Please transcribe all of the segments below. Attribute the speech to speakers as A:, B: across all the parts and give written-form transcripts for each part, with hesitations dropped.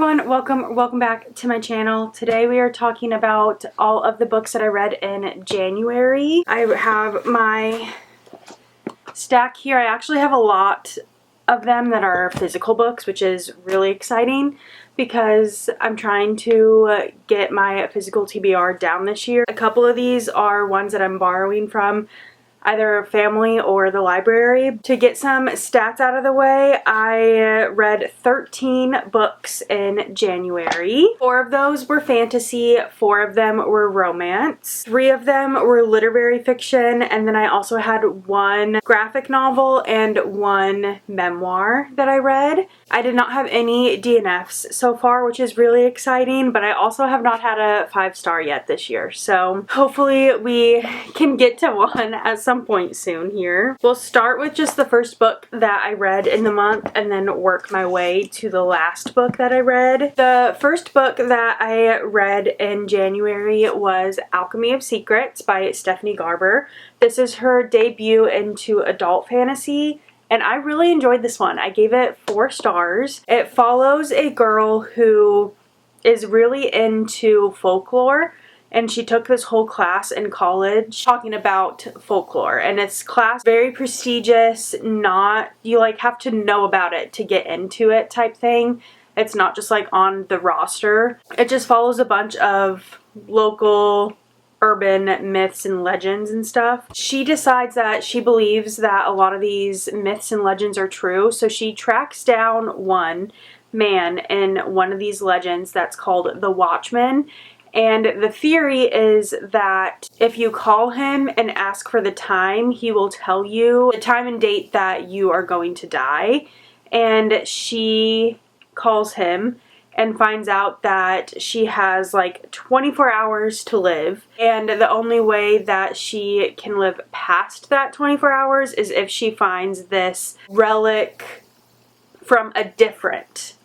A: everyone, welcome back to my channel. Today we are talking about all of the books that I read in January. I have my stack here. I actually have a lot of them that are physical books, which is really exciting because I'm trying to get my physical TBR down this year. A couple of these are ones that I'm borrowing from either family or the library. To get some stats out of the way, I read 13 books in January. 4 of those were fantasy, 4 of them were romance, 3 of them were literary fiction, and then I also had 1 graphic novel and 1 memoir that I read. I did not have any DNFs so far, which is really exciting, but I also have not had a 5-star yet this year, so hopefully we can get to one at some point soon here. We'll start with just the first book that I read in the month and then work my way to the last book that I read. The first book that I read in January was Alchemy of Secrets by Stephanie Garber. This is her debut into adult fantasy, and I really enjoyed this one. I gave it 4 stars. It follows a girl who is really into folklore, and she took this whole class in college talking about folklore, and it's class very prestigious, not, you like have to know about it to get into it type thing. It's not just like on the roster. It just follows a bunch of local urban myths and legends and stuff. She decides that she believes that a lot of these myths and legends are true, so she tracks down one man in one of these legends that's called the Watchman. And the theory is that if you call him and ask for the time, he will tell you the time and date that you are going to die. And she calls him and finds out that she has like 24 hours to live. And the only way that she can live past that 24 hours is if she finds this relic from a different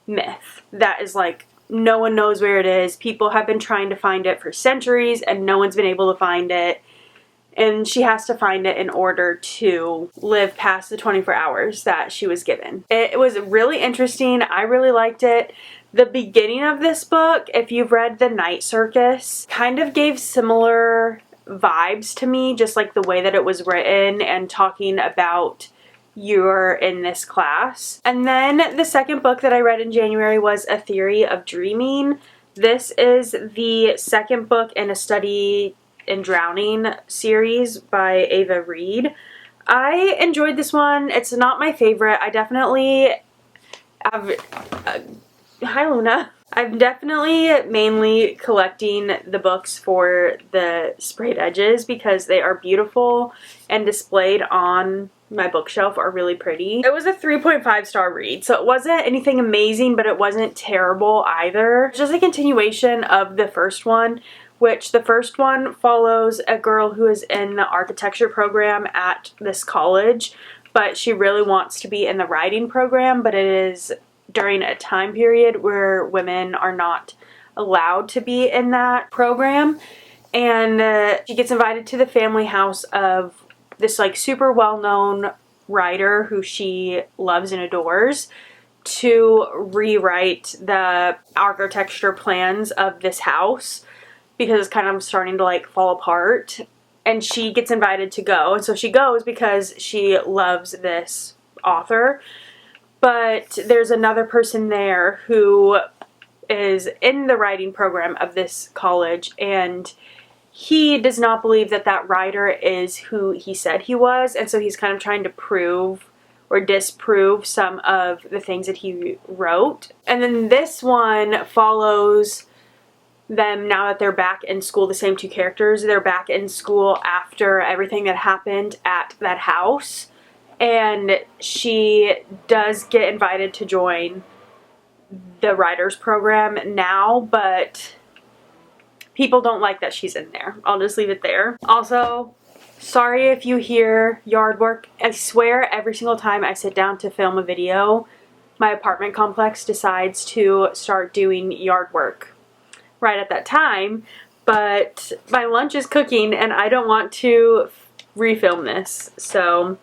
A: myth that is like, no one knows where it is. People have been trying to find it for centuries and no one's been able to find it. And she has to find it in order to live past the 24 hours that she was given. It was really interesting. I really liked it. The beginning of this book, if you've read The Night Circus, kind of gave similar vibes to me, just like the way that it was written and talking about you're in this class. And then the second book that I read in January was A Theory of Dreaming. This is the second book in a Study in Drowning series by Ava Reed. I enjoyed this one. It's not my favorite. I definitely have... hi, Luna. I'm definitely mainly collecting the books for the sprayed edges because they are beautiful and displayed on my bookshelf are really pretty. It was a 3.5 star read, so it wasn't anything amazing, but it wasn't terrible either. It's just a continuation of the first one, which the first one follows a girl who is in the architecture program at this college, but she really wants to be in the writing program, but it is during a time period where women are not allowed to be in that program. And she gets invited to the family house of this like super well-known writer who she loves and adores to rewrite the architecture plans of this house because it's kind of starting to like fall apart. And she gets invited to go, and so she goes because she loves this author. But there's another person there who is in the writing program of this college, and he does not believe that that writer is who he said he was, and so he's kind of trying to prove or disprove some of the things that he wrote. And then this one follows them now that they're back in school, the same 2 characters. They're back in school after everything that happened at that house. And she does get invited to join the writers program now, but people don't like that she's in there. I'll just leave it there. Also, sorry if you hear yard work. I swear every single time I sit down to film a video, my apartment complex decides to start doing yard work right at that time, but my lunch is cooking and I don't want to refilm this, so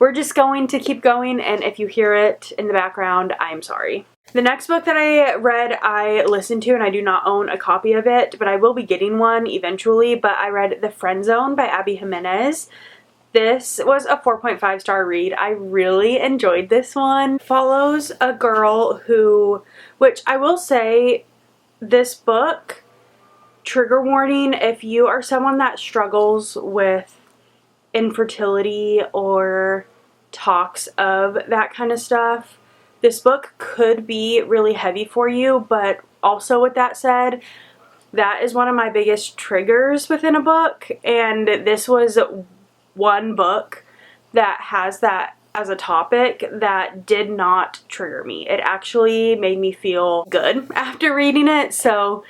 A: we're just going to keep going, and if you hear it in the background, I'm sorry. The next book that I read, I listened to, and I do not own a copy of it, but I will be getting one eventually. But I read The Friend Zone by Abby Jimenez. This was a 4.5-star read. I really enjoyed this one. Follows a girl who, which I will say, this book, trigger warning, if you are someone that struggles with infertility or talks of that kind of stuff, this book could be really heavy for you. But also with that said, that is one of my biggest triggers within a book, and this was one book that has that as a topic that did not trigger me. It actually made me feel good after reading it, so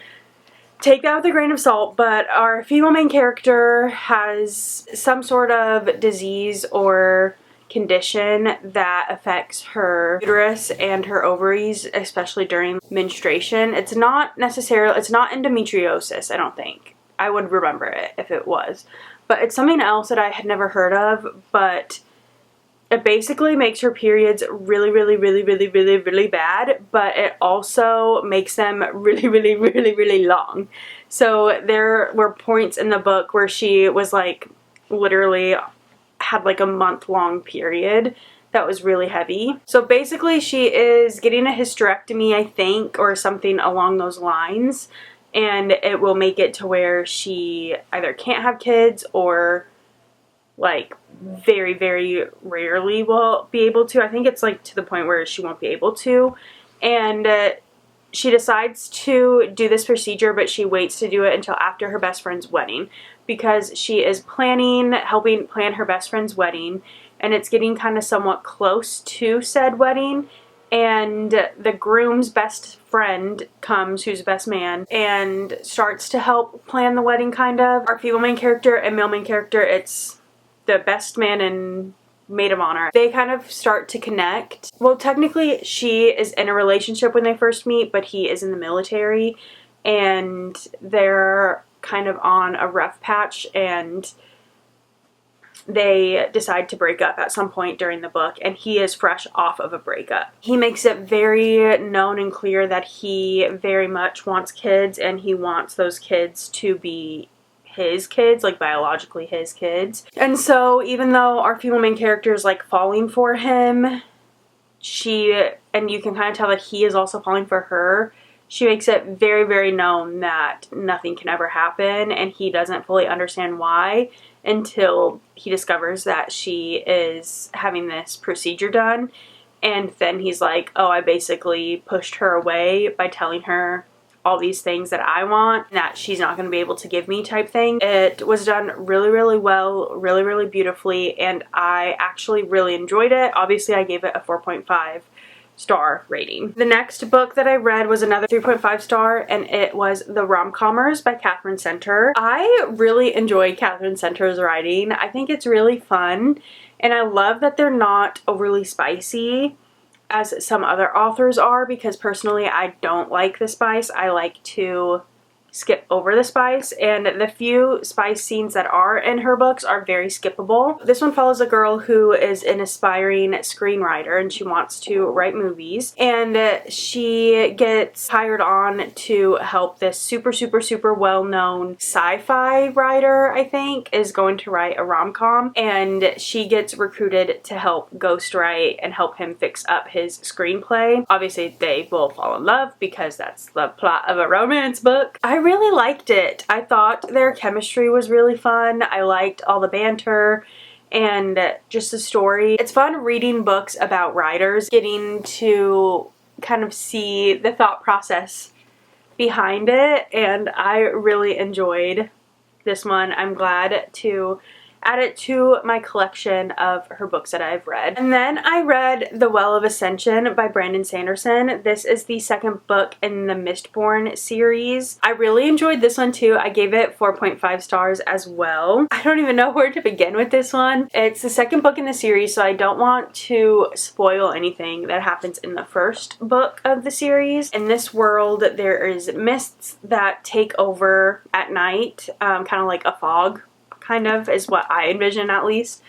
A: take that with a grain of salt. But our female main character has some sort of disease or condition that affects her uterus and her ovaries, especially during menstruation. It's not endometriosis, I don't think. I would remember it if it was. But it's something else that I had never heard of, but it basically makes her periods really, really, really, really, really, really bad, but it also makes them really, really, really, really long. So there were points in the book where she was like literally had like a month-long period that was really heavy. So basically she is getting a hysterectomy, I think, or something along those lines. And it will make it to where she either can't have kids or like very, very rarely will be able to. I think it's like to the point where she won't be able to. And she decides to do this procedure, but she waits to do it until after her best friend's wedding because she is helping plan her best friend's wedding, and it's getting kind of somewhat close to said wedding. And the groom's best friend comes, who's the best man, and starts to help plan the wedding, kind of. Our female main character and male main character, it's the best man and maid of honor. They kind of start to connect. Well, technically she is in a relationship when they first meet, but he is in the military, and they're kind of on a rough patch, and they decide to break up at some point during the book, and he is fresh off of a breakup. He makes it very known and clear that he very much wants kids, and he wants those kids to be his kids, like biologically his kids. And so even though our female main character is like falling for him, and you can kind of tell that he is also falling for her, she makes it very, very known that nothing can ever happen, and he doesn't fully understand why until he discovers that she is having this procedure done. And then he's like, oh, I basically pushed her away by telling her all these things that I want that she's not going to be able to give me, type thing. It was done really, really well, really, really beautifully, and I actually really enjoyed it. Obviously, I gave it a 4.5-star rating. The next book that I read was another 3.5-star, and it was The Rom-Commers by Catherine Center. I really enjoyed Catherine Center's writing. I think it's really fun, and I love that they're not overly spicy as some other authors are, because personally I don't like the spice. I like to skip over the spice, and the few spice scenes that are in her books are very skippable. This one follows a girl who is an aspiring screenwriter, and she wants to write movies, and she gets hired on to help this super, super, super well-known sci-fi writer, I think, is going to write a rom-com, and she gets recruited to help ghostwrite and help him fix up his screenplay. Obviously they will fall in love because that's the plot of a romance book. I really liked it. I thought their chemistry was really fun. I liked all the banter and just the story. It's fun reading books about writers, getting to kind of see the thought process behind it, and I really enjoyed this one. I'm glad to add it to my collection of her books that I've read. And then I read The Well of Ascension by Brandon Sanderson. This is the second book in the Mistborn series. I really enjoyed this one too. I gave it 4.5 stars as well. I don't even know where to begin with this one. It's the second book in the series, so I don't want to spoil anything that happens in the first book of the series. In this world, there is mists that take over at night, kind of like a fog, kind of is what I envision at least.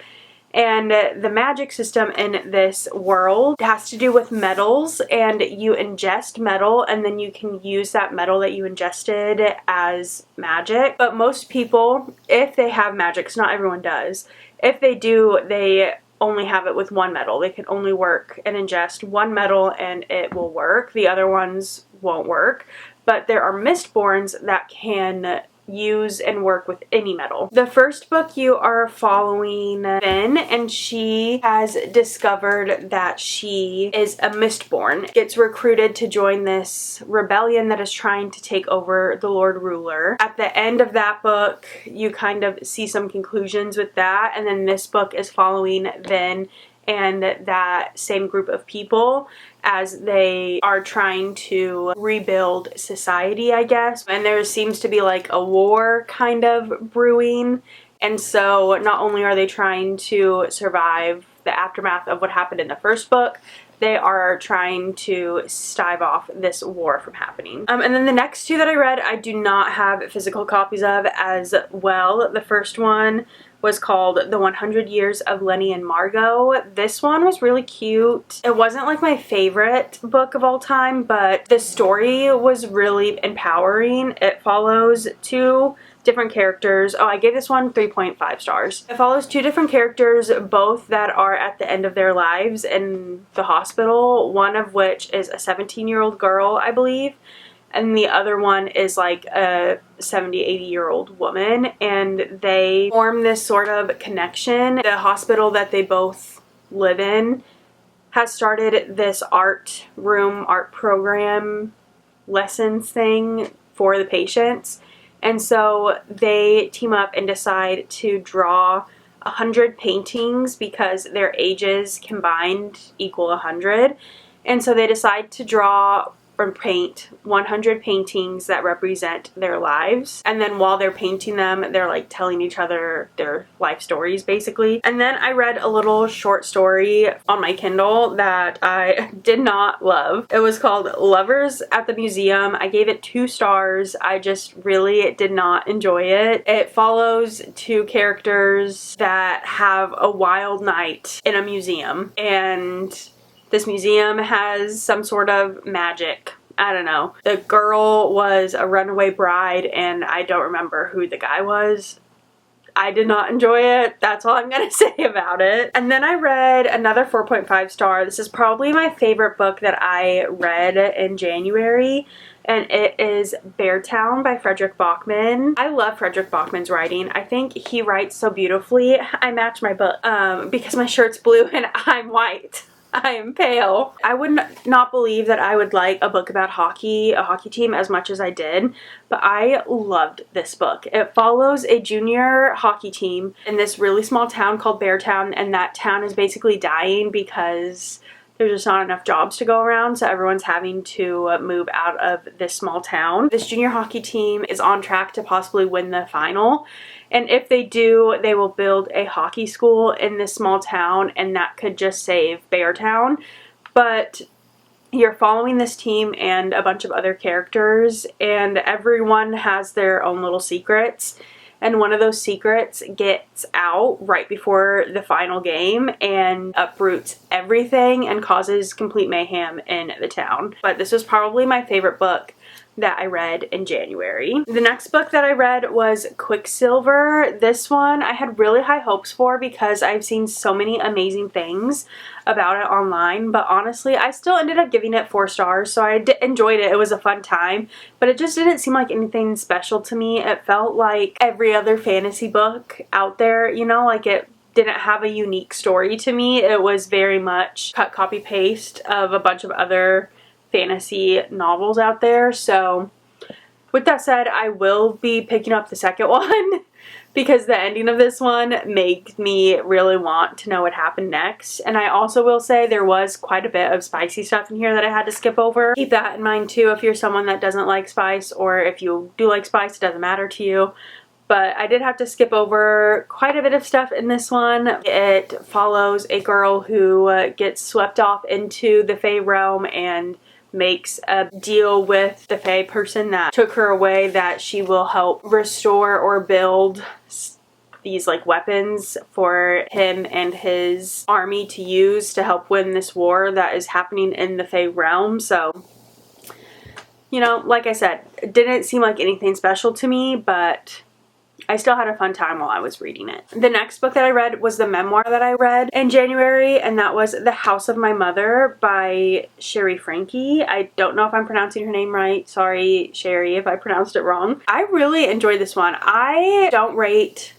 A: And the magic system in this world has to do with metals, and you ingest metal and then you can use that metal that you ingested as magic. But most people, if they have magic, 'cause not everyone does, if they do, they only have it with one metal. They can only work and ingest one metal and it will work. The other ones won't work. But there are Mistborns that can use and work with any metal. The first book, you are following Finn, and she has discovered that she is a Mistborn. Gets recruited to join this rebellion that is trying to take over the Lord Ruler. At the end of that book, you kind of see some conclusions with that, and then this book is following Finn and that same group of people as they are trying to rebuild society, I guess. And there seems to be like a war kind of brewing. And so not only are they trying to survive the aftermath of what happened in the first book, they are trying to stave off this war from happening. And then the next two that I read, I do not have physical copies of as well. The first one was called The 100 Years of Lenny and Margot. This one was really cute. It wasn't like my favorite book of all time, but the story was really empowering. It follows two different characters. Oh, I gave this one 3.5 stars. It follows two different characters, both that are at the end of their lives in the hospital, one of which is a 17-year-old girl, I believe, and the other one is like a 70-80-year-old woman, and they form this sort of connection. The hospital that they both live in has started this art program lessons thing for the patients, and so they team up and decide to draw 100 paintings because their ages combined equal 100, and so they decide to draw or paint 100 paintings that represent their lives, and then while they're painting them, they're like telling each other their life stories basically. And then I read a little short story on my Kindle that I did not love. It was called Lovers at the Museum. I gave it 2 stars. I just really did not enjoy it. It follows two characters that have a wild night in a museum, and this museum has some sort of magic. I don't know. The girl was a runaway bride, and I don't remember who the guy was. I did not enjoy it. That's all I'm going to say about it. And then I read another 4.5 star. This is probably my favorite book that I read in January, and it is Beartown by Frederick Bachman. I love Frederick Bachman's writing. I think he writes so beautifully. I match my book because my shirt's blue and I'm white. I am pale. I would not believe that I would like a book about hockey, a hockey team, as much as I did, but I loved this book. It follows a junior hockey team in this really small town called Beartown, and that town is basically dying because there's just not enough jobs to go around, so everyone's having to move out of this small town. This junior hockey team is on track to possibly win the final, and if they do, they will build a hockey school in this small town, and that could just save Beartown. But you're following this team and a bunch of other characters, and everyone has their own little secrets. And one of those secrets gets out right before the final game and uproots everything and causes complete mayhem in the town. But this was probably my favorite book that I read in January. The next book that I read was Quicksilver. This one I had really high hopes for because I've seen so many amazing things about it online, but honestly I still ended up giving it 4 stars, so I enjoyed it. It was a fun time, but it just didn't seem like anything special to me. It felt like every other fantasy book out there, you know, like it didn't have a unique story to me. It was very much cut, copy, paste of a bunch of other fantasy novels out there. So with that said, I will be picking up the second one because the ending of this one makes me really want to know what happened next. And I also will say there was quite a bit of spicy stuff in here that I had to skip over. Keep that in mind too if you're someone that doesn't like spice, or if you do like spice, it doesn't matter to you. But I did have to skip over quite a bit of stuff in this one. It follows a girl who gets swept off into the Fae realm and makes a deal with the Fae person that took her away that she will help restore or build these like weapons for him and his army to use to help win this war that is happening in the Fey realm. So, you know, like I said, it didn't seem like anything special to me, but I still had a fun time while I was reading it. The next book that I read was the memoir that I read in January, and that was The House of My Mother by Sherry Frankie. I don't know if I'm pronouncing her name right. Sorry, Sherry, if I pronounced it wrong. I really enjoyed this one. I don't rate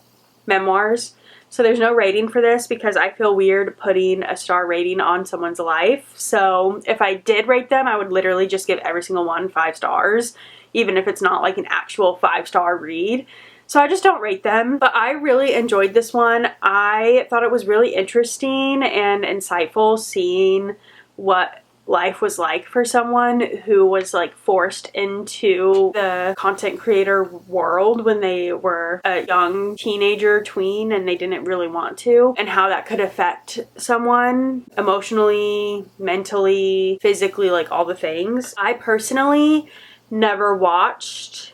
A: memoirs, so there's no rating for this because I feel weird putting a star rating on someone's life. So if I did rate them, I would literally just give every single one 5 stars, even if it's not like an actual 5-star read. So I just don't rate them, but I really enjoyed this one. I thought it was really interesting and insightful seeing what life was like for someone who was like forced into the content creator world when they were a young teenager, tween, and they didn't really want to, and how that could affect someone emotionally, mentally, physically, like all the things. I personally never watched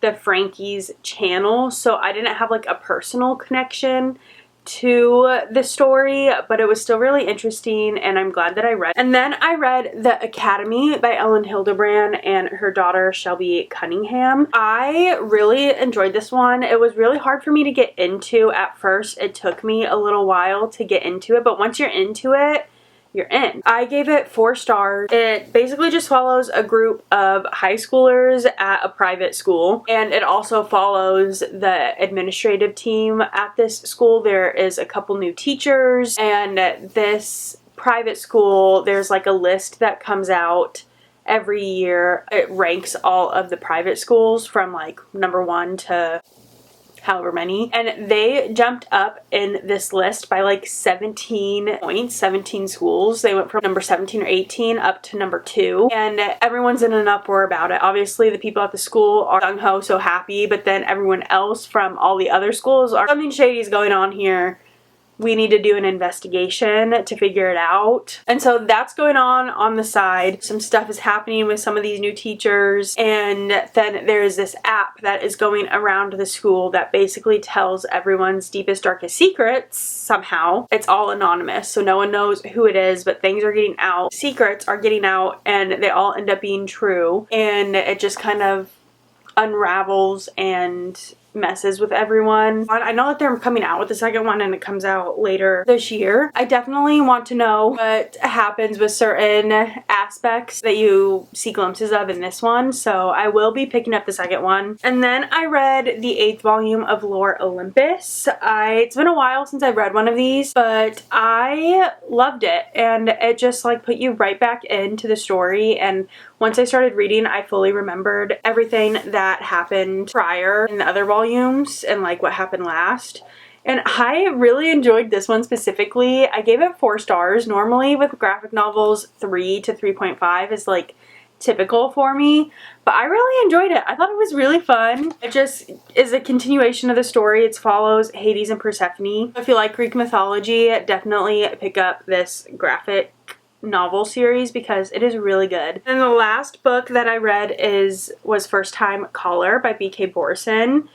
A: the Frankie's channel, so I didn't have like a personal connection to the story, but it was still really interesting and I'm glad that I read. And then I read The Academy by Ellen Hildebrand and her daughter Shelby Cunningham. I really enjoyed this one. It was really hard for me to get into at first. It took me a little while to get into it, but once you're into it, you're in. I gave it 4 stars. It basically just follows a group of high schoolers at a private school, and it also follows the administrative team at this school. There is a couple new teachers, and this private school, there's like a list that comes out every year. It ranks all of the private schools from like number 1 to however many, and they jumped up in this list by like 17 points, 17 schools. They went from number 17 or 18 up to number 2, and everyone's in an uproar about it. Obviously the people at the school are gung-ho, so happy, but then everyone else from all the other schools are, something shady is going on here. We need to do an investigation to figure it out. And so that's going on the side. Some stuff is happening with some of these new teachers. And then there's this app that is going around the school that basically tells everyone's deepest, darkest secrets somehow. It's all anonymous, so no one knows who it is, but things are getting out. Secrets are getting out and they all end up being true. And it just kind of unravels and messes with everyone. I know that they're coming out with the second one and it comes out later this year. I definitely want to know what happens with certain aspects that you see glimpses of in this one, so I will be picking up the second one. And then I read the 8th volume of Lore Olympus. It's been a while since I've read one of these, but I loved it, and it just like put you right back into the story. And once I started reading, I fully remembered everything that happened prior in the other volumes and like what happened last. And I really enjoyed this one specifically. I gave it 4 stars. Normally with graphic novels, 3 to 3.5 is like typical for me, but I really enjoyed it. I thought it was really fun. It just is a continuation of the story. It follows Hades and Persephone. If you like Greek mythology, definitely pick up this graphic novel series because it is really good. And the last book that I read was First Time Caller by B.K. Borson.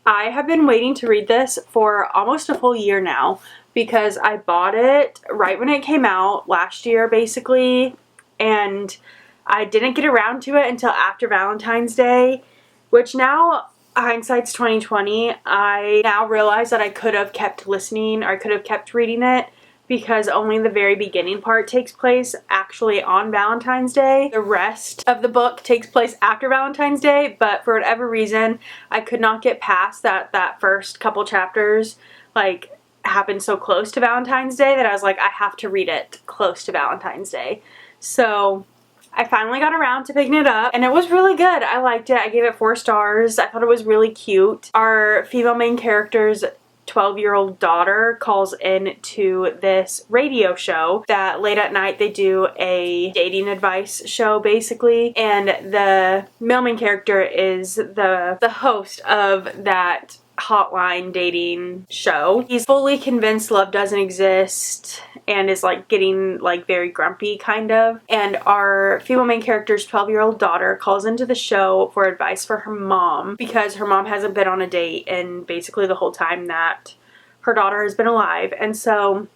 A: I have been waiting to read this for almost a full year now because I bought it right when it came out last year basically, and I didn't get around to it until after Valentine's Day, which now, hindsight's 2020, I now realize that I could have kept listening, or I could have kept reading it, because only the very beginning part takes place actually on Valentine's Day. The rest of the book takes place after Valentine's Day, but for whatever reason, I could not get past that first couple chapters, like, happened so close to Valentine's Day that I was like, I have to read it close to Valentine's Day. So I finally got around to picking it up, and it was really good. I liked it. I gave it 4 stars. I thought it was really cute. Our female main character's 12-year-old daughter calls in to this radio show that late at night they do a dating advice show basically, and the male main character is the host of that hotline dating show. He's fully convinced love doesn't exist and is like getting like very grumpy kind of. And our female main character's 12-year-old daughter calls into the show for advice for her mom because her mom hasn't been on a date in basically the whole time that her daughter has been alive. And so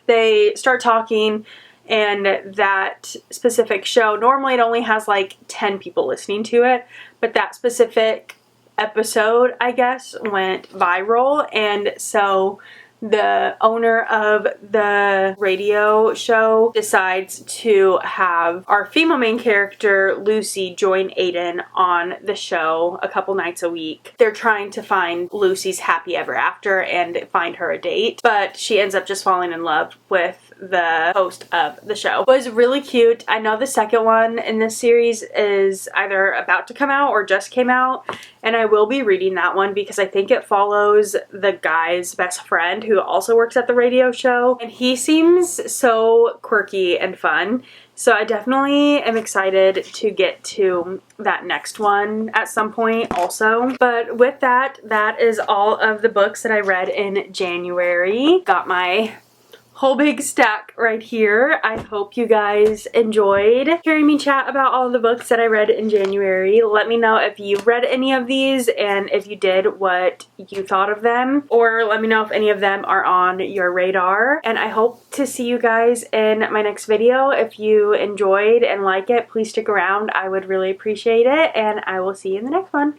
A: they start talking, and that specific show, normally it only has like 10 people listening to it, but that specific episode, I guess, went viral. And so the owner of the radio show decides to have our female main character, Lucy, join Aiden on the show a couple nights a week. They're trying to find Lucy's happy ever after and find her a date, but she ends up just falling in love with the host of the show. It was really cute. I know the second one in this series is either about to come out or just came out, and I will be reading that one because I think it follows the guy's best friend who also works at the radio show, and he seems so quirky and fun. So I definitely am excited to get to that next one at some point also. But with that, that is all of the books that I read in January. Got my whole big stack right here. I hope you guys enjoyed hearing me chat about all the books that I read in January. Let me know if you read any of these, and if you did, what you thought of them, or let me know if any of them are on your radar. And I hope to see you guys in my next video. If you enjoyed and like it, please stick around. I would really appreciate it, and I will see you in the next one.